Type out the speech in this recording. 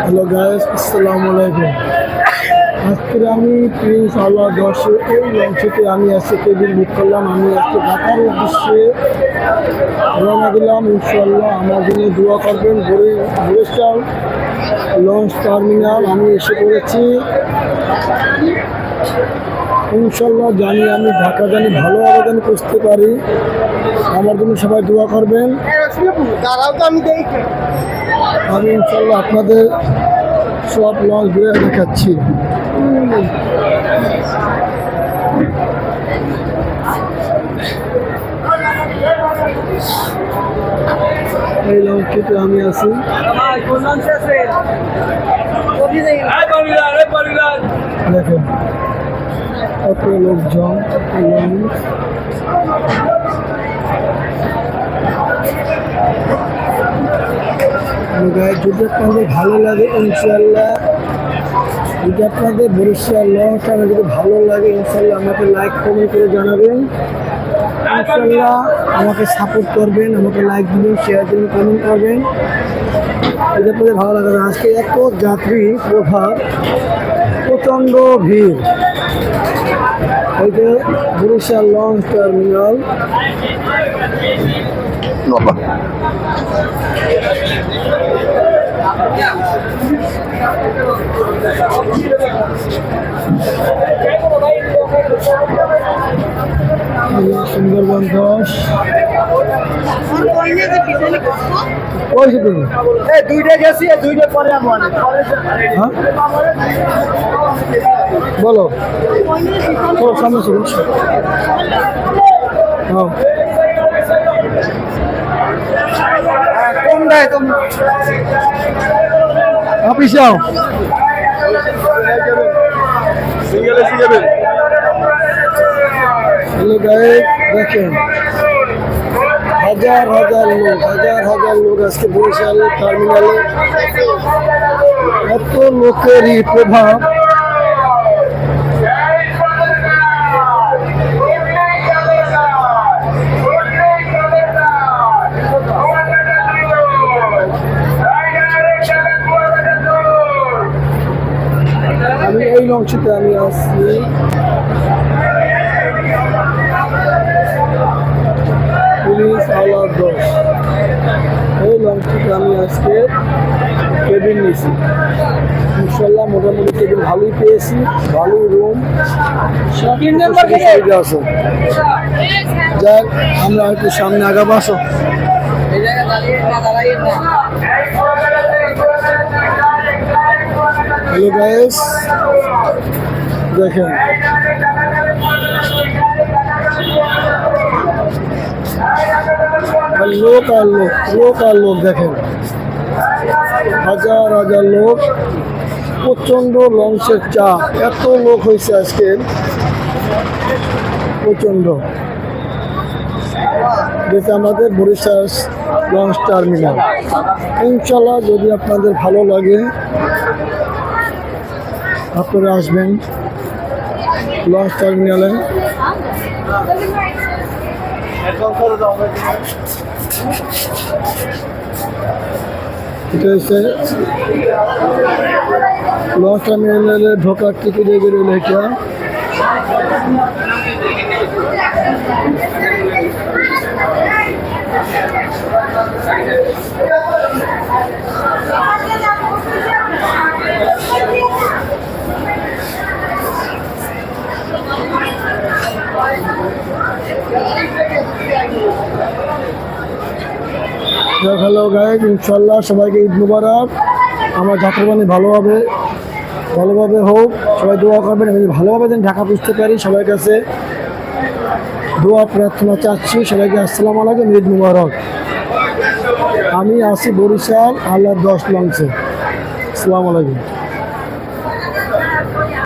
Hello guys, আসসালামু আলাইকুম। আজকে আমি প্রিন্স আল্লাহ 10 এই লঞ্চেতে আমি আজকে কেবিন বুক করলাম। আমি আজকে ঢাকার উদ্দেশ্যে রওনা দিলাম। ইনশাল্লাহ আমার জন্য দোয়া করবেন। বরিশাল লঞ্চ টার্মিনাল আমি এসে পড়েছি। ইনশাল্লাহ আমি ঢাকা ভালোভাবে করতে পারি। আমার জন্য সবাই দোয়া করবেন। আমি ইনশাল্লাহ আপনাদের সব লঞ্চ ঘুরে দেখাচ্ছি। এই লঞ্চটিতে আমি আছি। দেখেন কত লোকজন, যদি আপনাদের ভালো লাগে ইনশাল্লাহ, যদি আপনাদের বরিশাল লঞ্চটা যদি ভালো লাগে ইনশাল্লাহ আমাকে লাইক কমেন্ট করে জানাবেন। ইনশাল্লাহ আমাকে সাপোর্ট করবেন, আমাকে লাইক দিবেন, শেয়ার দিবেন, কমেন্ট করবেন। যদি আপনাদের ভালো লাগে। আজকে এত যাত্রী প্রভাব, প্রচণ্ড ভিড়। এই যে বরিশাল লঞ্চ টার্মিনাল। সুন্দরবন 10 ওই যে দুইটা গেছি, দুইটা পরে বলো সামনে ছিল। কম দেয় তুমি অফিস যাও। দেখেন হাজার হাজার লোক আজকে বরিশাল টার্মিনালে। এত লোকেরই প্রভাব। আমি এই লঞ্চটিতে আমি আসছি। প্রিন্স আল্লাহ 10 এই লঞ্চটিতে আমি আজকে কেবিন নিয়েছি। ইনশাল্লাহ মোটামুটি কেবিন ভালোই পেয়েছি, ভালোই রুম আছে। যাক আমরা একটু সামনে আগাবো। আসো। হ্যালো গাইস, দেখেন লোক আর লোক দেখেন হাজার হাজার লোক। প্রচণ্ড লঞ্চের চাপ, এত লোক হয়েছে আজকে প্রচণ্ড। যেটা আমাদের বরিশাল লঞ্চ টার্মিনাল। ইনশাল্লাহ যদি আপনাদের ভালো লাগে আপনারা আসবেন লঞ্চ টার্মিনালে। এটা হচ্ছে লঞ্চ টার্মিনালে ঢোকার টিকিট এগিয়ে রইল। এটা হ্যালো গাইস, ইনশাল্লাহ সবাইকে ঈদ মুবারক। আমার যাত্রাবাণী ভালোভাবে হোক, সবাই দোয়া করবেন। আমি ভালোভাবে যেন ঢাকা বুঝতে পারি, সবার কাছে দোয়া প্রার্থনা চাচ্ছি। সবাইকে আসসালামু আলাইকুম, ঈদ মুবারক। আমি আছি বরিশাল আল্লাহ 10 লঞ্চে। আসসালামু আলাইকুম।